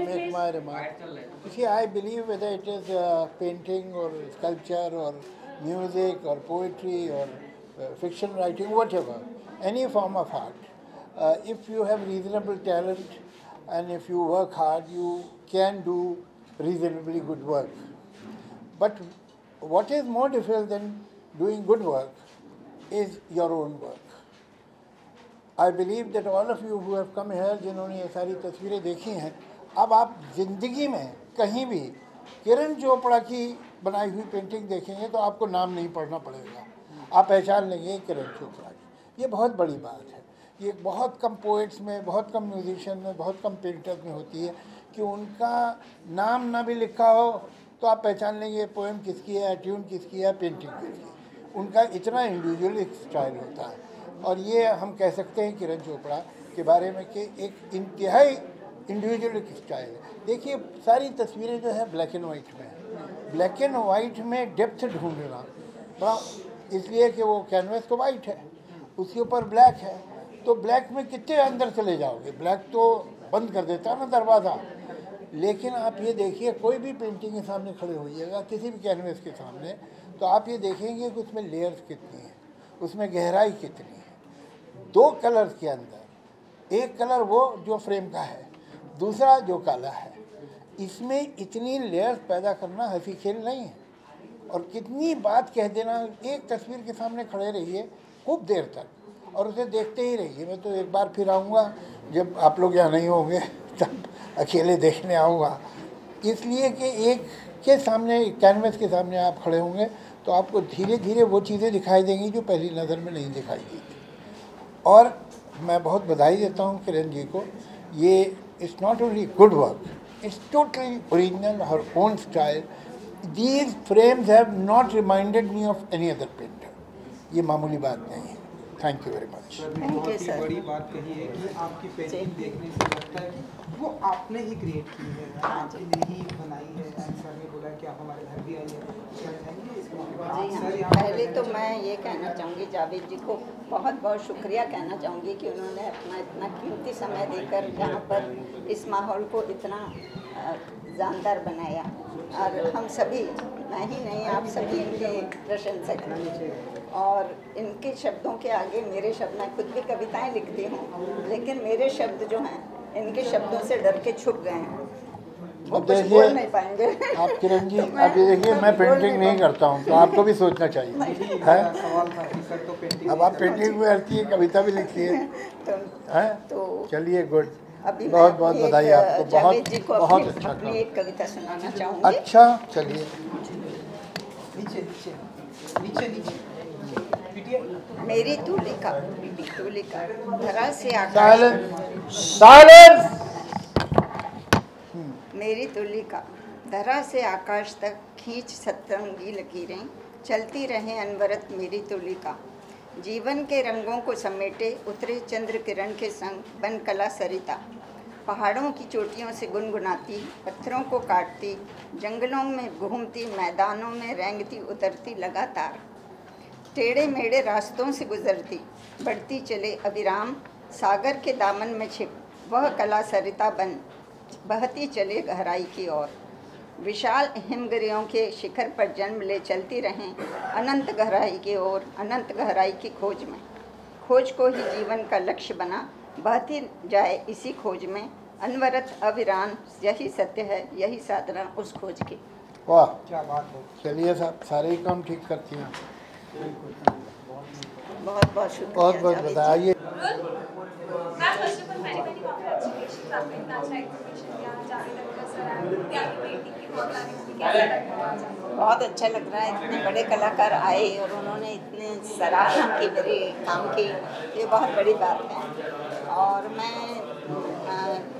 Make my remark. You see, I believe whether it is painting or sculpture or music or poetry or fiction writing, whatever, any form of art, if you have reasonable talent and if you work hard, you can do reasonably good work. But what is more difficult than doing good work is your own work. I believe that all of you who have come here, जिन्होंने ये सारी तस्वीरें देखी हैं, अब आप ज़िंदगी में कहीं भी किरण चोपड़ा की बनाई हुई पेंटिंग देखेंगे तो आपको नाम नहीं पढ़ना पड़ेगा, आप पहचान लेंगे किरण चोपड़ा की। ये बहुत बड़ी बात है। ये बहुत कम पोइट्स में, बहुत कम म्यूजिशियन में, बहुत कम पेंटर्स में होती है कि उनका नाम ना भी लिखा हो तो आप पहचान लेंगे पोएम किसकी है, ट्यून किसकी है, पेंटिंग किसकी है। उनका इतना इंडिविजुअल स्टाइल होता है। और ये हम कह सकते हैं किरण चोपड़ा के बारे में कि एक इंतहाई इंडिविजुअल स्टाइल है। देखिए सारी तस्वीरें जो है ब्लैक एंड वाइट में है। ब्लैक एंड वाइट में डेप्थ ढूंढना बड़ा, इसलिए कि वो कैनवस तो वाइट है, उसके ऊपर ब्लैक है, तो ब्लैक में कितने अंदर चले जाओगे, ब्लैक तो बंद कर देता है ना दरवाज़ा। लेकिन आप ये देखिए कोई भी पेंटिंग के सामने खड़े होइएगा, किसी भी कैनवस के सामने, तो आप ये देखेंगे कि उसमें लेयर्स कितनी हैं, उसमें गहराई कितनी है। दो कलर्स के अंदर, एक कलर वो जो फ्रेम का है, दूसरा जो काला है, इसमें इतनी लेयर्स पैदा करना हंसी खेल नहीं है। और कितनी बात कह देना, एक तस्वीर के सामने खड़े रहिए खूब देर तक और उसे देखते ही रहिए। मैं तो एक बार फिर आऊँगा जब आप लोग यहाँ नहीं होंगे, तब अकेले देखने आऊँगा, इसलिए कि एक के सामने, कैनवस के सामने आप खड़े होंगे तो आपको धीरे धीरे वो चीज़ें दिखाई देंगी जो पहली नज़र में नहीं दिखाई दी थी। और मैं बहुत बधाई देता हूँ किरण जी को। ये it's not only good work, it's totally original, her own style. These frames have not reminded me of any other painter. ये मामूली बात नहीं है। Thank you very much. बहुत ही बड़ी बात कही है कि आपकी पेंटिंग देखने से लगता है कि वो आपने ही क्रिएट की है, आपने ही बनाई है। सर ने बोला कि आप हमारे घर भी आइए। जी हाँ, पहले तो मैं ये कहना चाहूँगी जावेद जी को बहुत बहुत शुक्रिया कहना चाहूँगी कि उन्होंने अपना इतना कीमती समय देकर यहाँ पर इस माहौल को इतना जानदार बनाया। और हम सभी, मैं ही नहीं, आप सभी इनके प्रशंसक हैं। और इनके शब्दों के आगे मेरे शब्द, मैं खुद भी कविताएं लिखती हूँ, लेकिन मेरे शब्द जो हैं इनके शब्दों से डर के छुप गए हैं, वो कुछ बोल नहीं पाएंगे। आप किरण जी, आप ये देखिए मैं पेंटिंग नहीं करता हूँ, तो आपको भी सोचना चाहिए है। अब आप पेंटिंग भी करती है, कविता भी लिखती है, तो चलिए गुड। अभी बहुत बहुत मैं बधाई आपको, जावेद जी को बहुत अच्छा अपनी काम। एक कविता सुनाना चाहूँगी। अच्छा, चलिए। नीचे नीचे नीचे नीचे पीटिए। मेरी तुलिका धरा से आकाश साइलेंस, साइलेंस। मेरी तुलिका धरा से आकाश तक खींच सतरंगी लकीरें, चलती रहें अनवरत मेरी तुलिका। जीवन के रंगों को समेटे उतरे चंद्र किरण के संग बन कला सरिता। पहाड़ों की चोटियों से गुनगुनाती, पत्थरों को काटती, जंगलों में घूमती, मैदानों में रेंगती उतरती लगातार। टेढ़े मेढ़े रास्तों से गुजरती, बढ़ती चले अविराम, सागर के दामन में छिप वह कला सरिता बन बहती चले गहराई की ओर। विशाल हिमगिरियों के शिखर पर जन्म ले चलती रहें अनंत गहराई की ओर, अनंत गहराई की खोज में। खोज को ही जीवन का लक्ष्य बना बहती जाए इसी खोज में, अनवरत अविराम यही सत्य है, यही साधना उस खोज की। वाह, क्या बात है। चलिए साहब, सारे ही काम ठीक करती हैं। बहुत बहुत शुक्रिया। बहुत बहुत बधाई। बहुत अच्छा लग रहा है, इतने बड़े कलाकार आए और उन्होंने इतने सराहना की मेरे काम की, ये बहुत बड़ी बात है। और मैं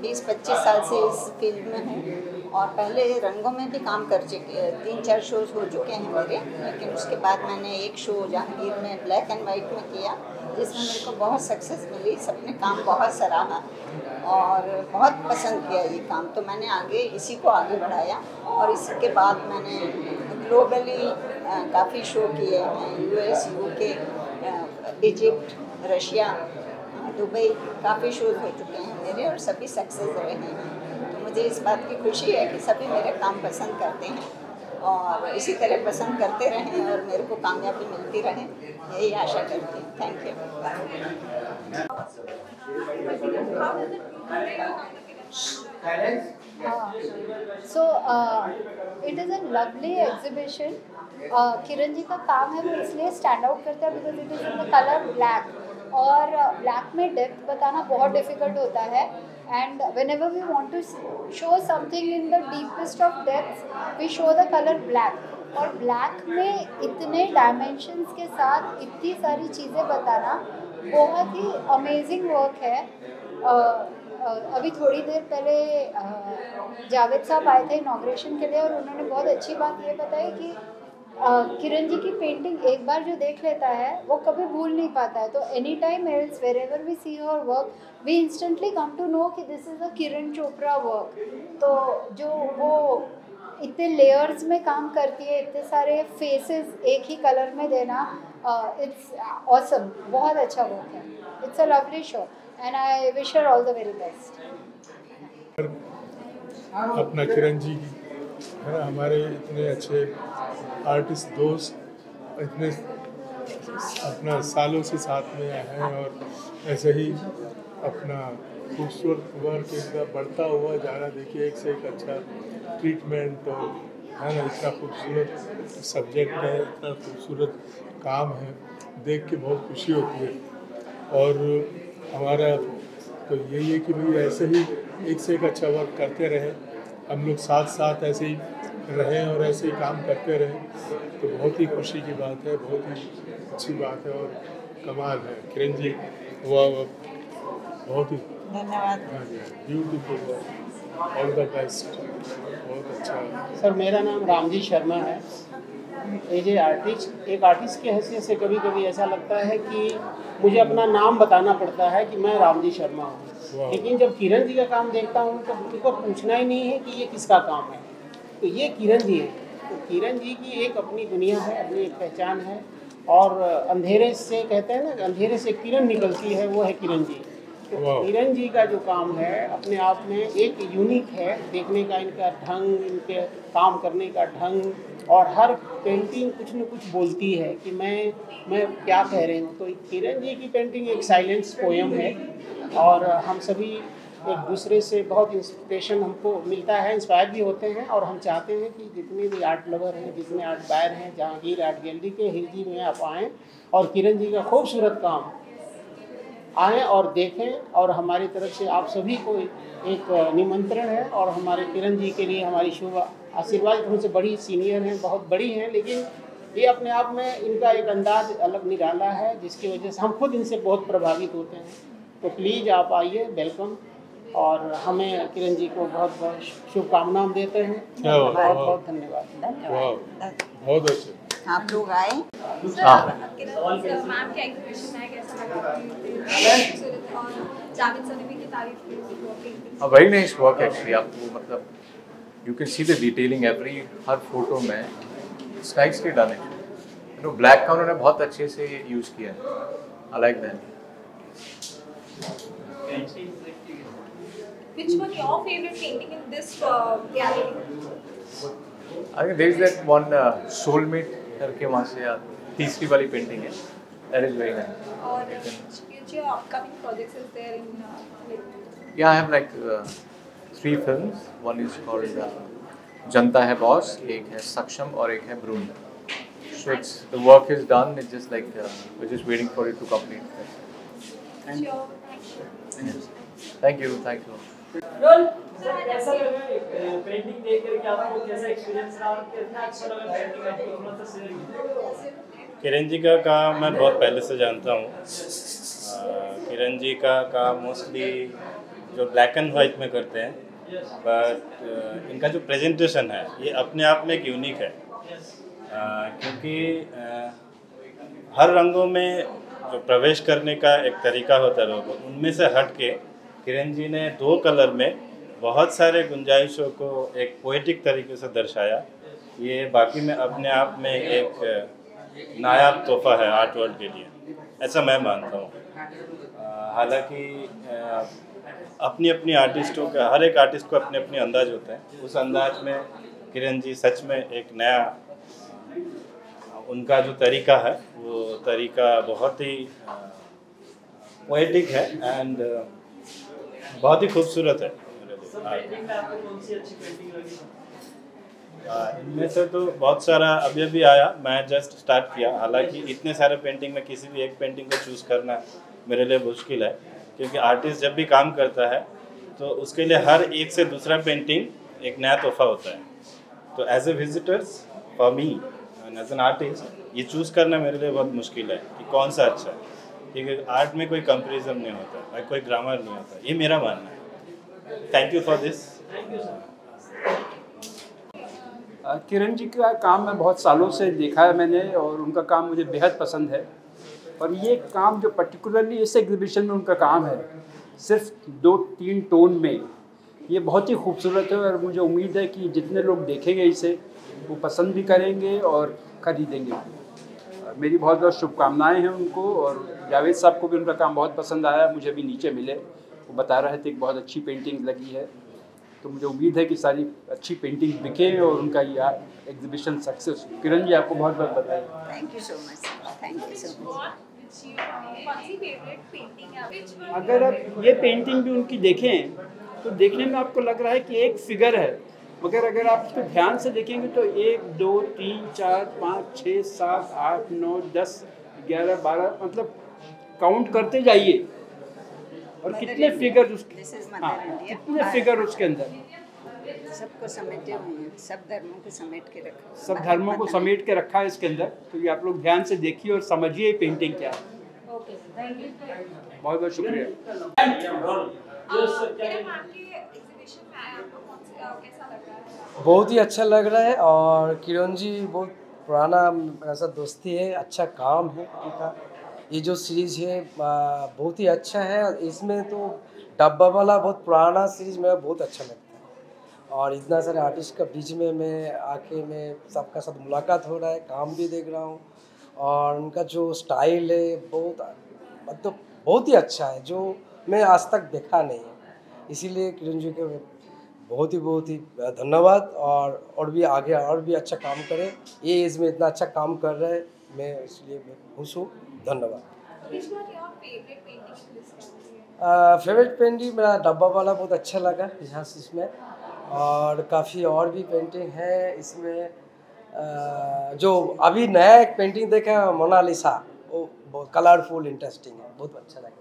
20-25 साल से इस फील्ड में हूँ और पहले रंगों में भी काम कर चुके, 3-4 शोज़ हो चुके हैं मेरे, लेकिन उसके बाद मैंने एक शो जहांगीर में ब्लैक एंड वाइट में किया, जिसमें मेरे को बहुत सक्सेस मिली, सबने काम बहुत सराहा और बहुत पसंद किया ये काम। तो मैंने आगे इसी को आगे बढ़ाया और इसके बाद मैंने ग्लोबली काफ़ी शो किए हैं, US, UK, Egypt, Russia, Dubai, काफ़ी शोज़ हो चुके हैं मेरे और सभी सक्सेस रहे हैं। तो मुझे इस बात की खुशी है कि सभी मेरे काम पसंद करते हैं और इसी तरह पसंद करते रहें और मेरे को कामयाबी मिलती रहे, यही आशा करती हूँ। Thank you. So it is a lovely exhibition. Kiran ji का काम है वो इसलिए स्टैंड आउट करता है because it is in the colour black और ब्लैक में डेप्थ बताना बहुत डिफिकल्ट होता है and whenever we want to show something in the deepest of depth we show the colour black और ब्लैक में इतने डायमेंशंस के साथ इतनी सारी चीज़ें बताना बहुत ही अमेजिंग वर्क है। अभी थोड़ी देर पहले जावेद साहब आए थे इनॉग्रेशन के लिए और उन्होंने बहुत अच्छी बात ये बताई कि किरण जी की पेंटिंग एक बार जो देख लेता है वो कभी भूल नहीं पाता है। तो any time else wherever we see her work we instantly come to know कि this is a Kiran Chopra work. तो जो वो इतने लेयर्स में काम करती है, इतने सारे फेसेस एक ही कलर में देना, इट्स ऑसम, बहुत अच्छा वर्क है। It's a lovely show and I wish her all the very best. अपना किरण जी है ना, हमारे इतने अच्छे आर्टिस्ट दोस्त इतने अपना सालों से साथ में हैं और ऐसे ही अपना खूबसूरत वर्क इनका बढ़ता हुआ जा रहा। देखिए एक से एक अच्छा ट्रीटमेंट और है ना, इतना खूबसूरत सब्जेक्ट है, इतना खूबसूरत काम है, देख के बहुत खुशी होती है। और हमारा तो यही है कि भाई ऐसे ही एक से एक अच्छा वर्क करते रहें, हम लोग साथ साथ ऐसे ही रहें और ऐसे ही काम करते रहें, तो बहुत ही खुशी की बात है, बहुत ही अच्छी बात है और कमाल है। किरण जी वाह, बहुत ही धन्यवाद। ब्यूटीफुल, ऑल द बेस्ट, बहुत अच्छा। सर मेरा नाम रामजी शर्मा है। एज ए आर्टिस्ट, एक आर्टिस्ट की हैसियत से कभी कभी ऐसा लगता है कि मुझे अपना नाम बताना पड़ता है कि मैं रामजी शर्मा हूँ, लेकिन जब किरण जी का काम देखता हूँ तो उनको पूछना ही नहीं है कि ये किसका काम है, तो ये किरण जी है। तो किरण जी की एक अपनी दुनिया है, अपनी एक पहचान है और अंधेरे से कहते हैं ना, अंधेरे से किरण निकलती है, वो है किरण जी। तो किरण जी का जो काम है अपने आप में एक यूनिक है, देखने का इनका ढंग, इनके काम करने का ढंग और हर पेंटिंग कुछ न कुछ बोलती है कि मैं क्या कह रही हूँ। तो किरण जी की पेंटिंग एक साइलेंस पोएम है और हम सभी एक दूसरे से बहुत इंस्पिरेशन हमको मिलता है, इंस्पायर भी होते हैं और हम चाहते हैं कि जितने भी आर्ट लवर हैं, जितने आर्ट बायर हैं, जहांगीर आर्ट गैलरी के हिरजी में आप आएँ और किरण जी का खूबसूरत काम आएँ और देखें। और हमारी तरफ से आप सभी को एक निमंत्रण है, और हमारे किरण जी के लिए हमारी शुभ आशीर्वाद। हमसे बड़ी सीनियर हैं, बहुत बड़ी हैं, लेकिन ये अपने आप में इनका एक अंदाज अलग निराला है, जिसकी वजह से हम खुद इनसे बहुत प्रभावित होते हैं। तो प्लीज़ आप आइए, वेलकम। और हमें किरण जी को बहुत बहुत शुभकामनाएं देते हैं। बहुत बहुत धन्यवाद। बहुत अच्छे। आप लोग आए। मैम के एग्जीबिशन में कैसा लगा? और जावेद सर ने भी की तारीफ की। Very nice work actually. आपको मतलब you can see the detailing every हर फोटो में। It's nicely done it. You know black का उन्होंने बहुत अच्छे से यूज़ किया है। I like that. Which was your favorite painting in this gallery? I think there is that one soulmate करके वहाँ से तीसरी वाली पेंटिंग है। That is very nice. और which your upcoming projects is there in like? Yeah, I have like 3 films. One is called जनता है boss, एक है सक्षम और एक है ब्रून। So it's the work is done. It's just like we're just waiting for it to complete. Sure. Thank you. Thank you. कैसा लगा painting देख करके? आपको कैसा एक्सपीरियंस रहा और कितना अच्छा लगा पेंटिंग आपको? थोड़ा सा शेयर कीजिए। किरण जी का काम मैं बहुत पहले से जानता हूँ। किरण जी का काम मोस्टली जो ब्लैक एंड वाइट में करते हैं, बट इनका जो प्रेजेंटेशन है ये अपने आप में एक यूनिक है। क्योंकि हर रंगों में जो प्रवेश करने का एक तरीका होता है लोगों को, उनमें से हट के किरण जी ने 2 कलर में बहुत सारे गुंजाइशों को एक पोएटिक तरीके से दर्शाया। ये बाकी में अपने आप में एक नायाब तोहफा है आर्ट वर्ल्ड के लिए, ऐसा मैं मानता हूँ। हालांकि अपनी अपनी आर्टिस्टों का, हर एक आर्टिस्ट को अपने अपने अंदाज होते हैं। उस अंदाज में किरण जी सच में एक नया, उनका जो तरीका है वो तरीका बहुत ही पोएटिक है एंड बहुत ही खूबसूरत है। इनमें से तो बहुत सारा अभी अभी आया, मैं जस्ट स्टार्ट किया। हालांकि इतने सारे पेंटिंग में किसी भी एक पेंटिंग को चूज़ करना मेरे लिए मुश्किल है, क्योंकि आर्टिस्ट जब भी काम करता है तो उसके लिए हर एक से दूसरा पेंटिंग एक नया तोहफा होता है। तो as a visitors for me and as an artist ये चूज़ करना मेरे लिए बहुत मुश्किल है कि कौन सा अच्छा है, क्योंकि आर्ट में कोई कंपेरिजन नहीं होता, कोई ग्रामर नहीं होता। ये मेरा मानना है। Thank you for this. Kiran ji का काम मैं बहुत सालों से देखा है मैंने, और उनका काम मुझे बेहद पसंद है। और ये काम जो पर्टिकुलरली इस एग्जीबिशन में उनका काम है, सिर्फ 2-3 टोन में, ये बहुत ही खूबसूरत है। और मुझे उम्मीद है कि जितने लोग देखेंगे इसे वो पसंद भी करेंगे और ख़रीदेंगे। मेरी बहुत बहुत शुभकामनाएं हैं उनको। और जावेद साहब को भी उनका काम बहुत पसंद आया, मुझे भी नीचे मिले, वो बता रहे थे कि बहुत अच्छी पेंटिंग लगी है। तो मुझे उम्मीद है कि सारी अच्छी पेंटिंग बिके और उनका ये एग्जीबिशन सक्सेस। किरण जी आपको बहुत बहुत बधाई। Thank you so much. Thank you so much. अगर आप ये पेंटिंग भी उनकी देखें तो देखने में आपको लग रहा है कि एक फिगर है, मगर अगर आप इसको ध्यान से देखेंगे तो 1 2 3 4 5 6 7 8 9 10 11 12 मतलब काउंट करते जाइए और कितने फिगर उसके, कितने फिगर उसके अंदर, सबको समेटे हुए हैं, सब धर्मों को समेट के रखा, सब धर्मों को समेट के रखा है इसके अंदर। तो ये आप लोग ध्यान से देखिए और समझिए पेंटिंग क्या है। बहुत बहुत शुक्रिया। बहुत ही अच्छा लग रहा है और किरण जी बहुत पुराना ऐसा दोस्ती है, अच्छा काम है उनका। ये जो सीरीज है बहुत ही अच्छा है। इसमें तो डब्बा वाला बहुत पुराना सीरीज में बहुत अच्छा लगता है और इतना सारे आर्टिस्ट का बीच में मैं आके मैं सबका साथ मुलाकात हो रहा है, काम भी देख रहा हूँ और उनका जो स्टाइल है बहुत मतलब बहुत ही अच्छा है जो मैं आज तक देखा नहीं है। इसीलिए किरण जी के बहुत ही धन्यवाद और भी आगे और भी अच्छा काम करें। ये एज में इतना अच्छा काम कर रहे हैं, मैं इसलिए मैं खुश हूँ। धन्यवाद। फेवरेट पेंटिंग मेरा डब्बा वाला बहुत अच्छा लगा यहाँ से इसमें, और काफ़ी और भी पेंटिंग है इसमें। जो अभी नया एक पेंटिंग देखा मोनालिसा, वो बहुत कलरफुल इंटरेस्टिंग है, बहुत अच्छा लगा।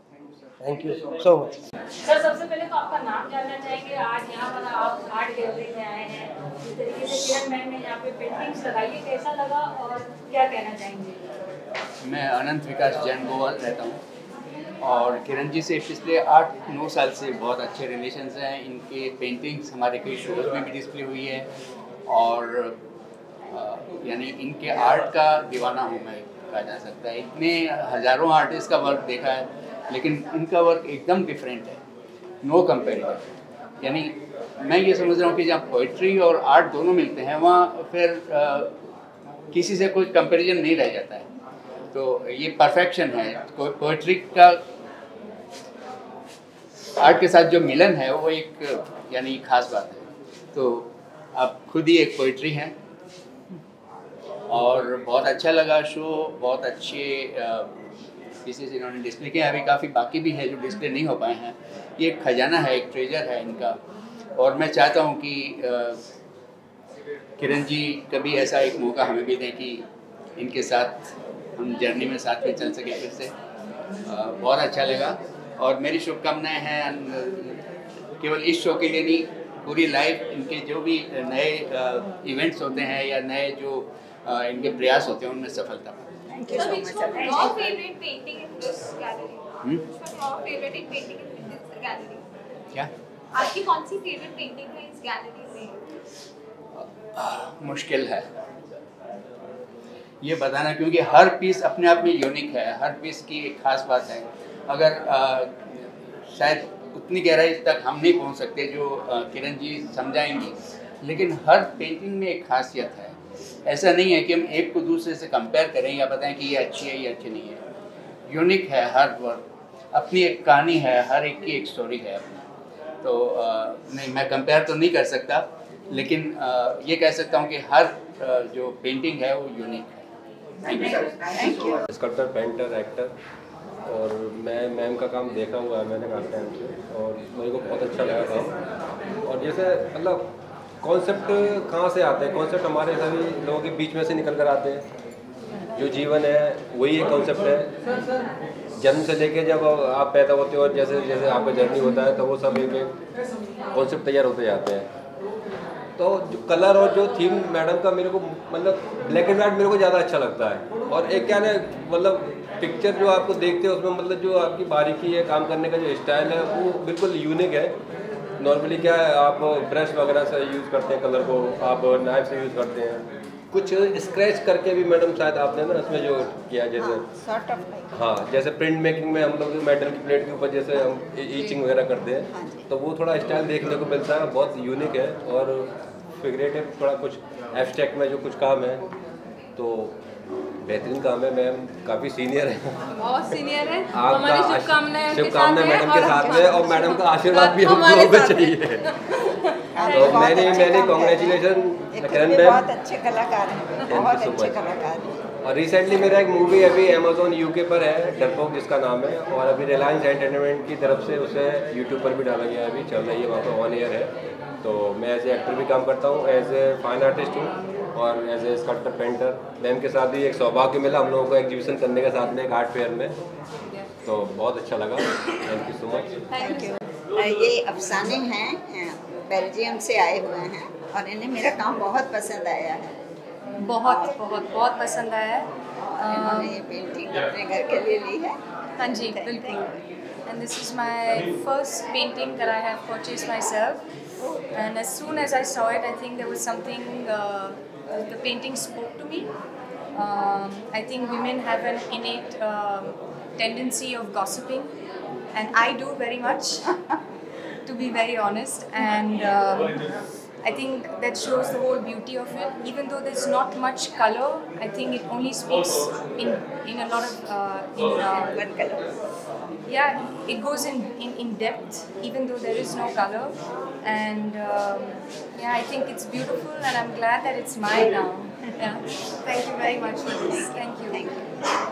Thank you so much. Sir सबसे पहले तो आपका नाम जानना चाहेंगे। आज यहाँ पर आप आर्ट गैलरी में आए हैं, जिस तरीके से किरण मैम ने यहाँ पे पेंटिंग्स लगाई है, कैसा लगा और क्या कहना चाहेंगे? मैं अनंत विकास जैन गोवाल रहता हूँ और किरण जी से पिछले 8-9 साल से बहुत अच्छे रिलेशंस हैं। इनके पेंटिंग्स हमारे कई शोज में भी डिस्प्ले हुई है और यानी इनके आर्ट का दीवाना हूँ मैं, कहा जा सकता है। इतने हज़ारों आर्टिस्ट का वर्क देखा है, लेकिन इनका वर्क एकदम डिफरेंट है, नो कंपेरिजन। यानी मैं ये समझ रहा हूँ कि जहाँ पोइट्री और आर्ट दोनों मिलते हैं वहाँ फिर किसी से कोई कंपैरिजन नहीं रह जाता है। तो ये परफेक्शन है। कोई पोइट्री का आर्ट के साथ जो मिलन है वो एक यानी खास बात है। तो आप खुद ही एक पोइट्री हैं और बहुत अच्छा लगा शो, बहुत अच्छे पीसेस इन्होंने डिस्प्ले किए। अभी काफ़ी बाकी भी है जो डिस्प्ले नहीं हो पाए हैं। ये एक खजाना है, एक ट्रेजर है इनका। और मैं चाहता हूँ कि किरण जी कभी ऐसा एक मौका हमें भी दें कि इनके साथ हम जर्नी में साथ में चल सके फिर से। बहुत अच्छा लगा और मेरी शुभकामनाएं हैं केवल इस शो के लिए नहीं, पूरी लाइफ इनके जो भी नए इवेंट्स होते हैं या नए जो इनके प्रयास होते हैं उनमें सफलता। Thank you so much. Your favorite painting in this gallery? Which one your favorite painting in this gallery? क्या? आपकी कौन सी favorite painting है इस gallery में? मुश्किल है ये बताना, क्योंकि हर पीस अपने आप में यूनिक है, हर पीस की एक खास बात है। अगर शायद उतनी गहराई तक हम नहीं पहुंच सकते जो किरण जी समझाएंगी, लेकिन हर पेंटिंग में एक खासियत है। ऐसा नहीं है कि हम एक को दूसरे से कंपेयर करें या बताएं कि ये अच्छी है, ये अच्छी नहीं है। यूनिक है हर वर्क, अपनी एक कहानी है, हर एक की एक स्टोरी है अपनी। तो नहीं, मैं कंपेयर तो नहीं कर सकता, लेकिन ये कह सकता हूँ कि हर जो पेंटिंग है वो यूनिक है। Thank you. Sculptor, painter, actor, और मैं मैम का काम देखा हुआ है मैंने काफ़ी टाइम से और मेरे को बहुत अच्छा लगा काम। और जैसे मतलब कॉन्सेप्ट कहाँ से आते हैं? कॉन्सेप्ट हमारे सभी लोगों के बीच में से निकल कर आते हैं। जो जीवन है वही एक कॉन्सेप्ट है। जन्म से लेके जब आप पैदा होते हो और जैसे जैसे आपका जर्नी होता है तो वो सब एक कॉन्सेप्ट तैयार होते जाते हैं। तो जो कलर और जो थीम मैडम का मेरे को मतलब ब्लैक एंड वाइट मेरे को ज़्यादा अच्छा लगता है। और एक क्या है मतलब पिक्चर जो आपको देखते हो उसमें मतलब जो आपकी बारीकी है, काम करने का जो स्टाइल है वो बिल्कुल यूनिक है। नॉर्मली क्या है आप ब्रश वगैरह से यूज़ करते हैं कलर को, आप नाइफ से यूज़ करते हैं, कुछ स्क्रैच करके भी मैडम शायद आपने ना उसमें जो किया जैसे हाँ जैसे प्रिंट मेकिंग में हम लोग जो मेटल की प्लेट के ऊपर जैसे हम ईचिंग वगैरह करते हैं तो वो थोड़ा स्टाइल देखने को मिलता है, बहुत यूनिक है। और फिगरेटिव थोड़ा कुछ एब्स्ट्रैक्ट में जो कुछ काम है तो बेहतरीन काम है। मैम काफ़ी सीनियर है, बहुत सीनियर है। आपका शुभकामनाएं मैडम के साथ में और मैडम का आशीर्वाद भी हम लोगों को चाहिए। तो मैंने कॉन्ग्रेचुलेशन किरण मैम, बहुत अच्छे कलाकार हैं, बहुत अच्छे कलाकार हैं। और रिसेंटली मेरा एक मूवी अभी अमेजोन यूके पर है, डरपोक जिसका नाम है, और अभी रिलायंस एंटरटेनमेंट की तरफ से उसे यूट्यूब पर भी डाला गया है, अभी चल रही है, वहाँ पर ऑन एयर है। तो मैं एज ए एक्टर भी काम करता हूँ, एज ए फाइन आर्टिस्ट हूँ और as a sculptor painter. Ma'am के साथ भी एक सौभाग्य मिला हम लोगों को एग्जीबिशन करने के साथ में एक आर्ट फेयर में, तो बहुत अच्छा लगा। Thank you so much. Thank you. ये अफसाने हैं, बेल्जियम से आए हुए हैं और इन्हें मेरा काम बहुत पसंद आया है। बहुत बहुत बहुत पसंद आया है। इन्होंने ये पेंटिंग अपने घर के लिए ली है। हाँ जी बिल्कुल। And this is my first painting that I have purchased myself. And as soon as I saw it, I think there was something. The painting spoke to me. I think women have an innate tendency of gossiping, and I do very much, to be very honest. And I think that shows the whole beauty of it. Even though there's not much color, I think it only speaks in a lot of one color. Yeah, it goes in depth, even though there is no color. And yeah, I think it's beautiful, and I'm glad that it's mine now. Yeah, thank you very much for this. Thank you. Thank you.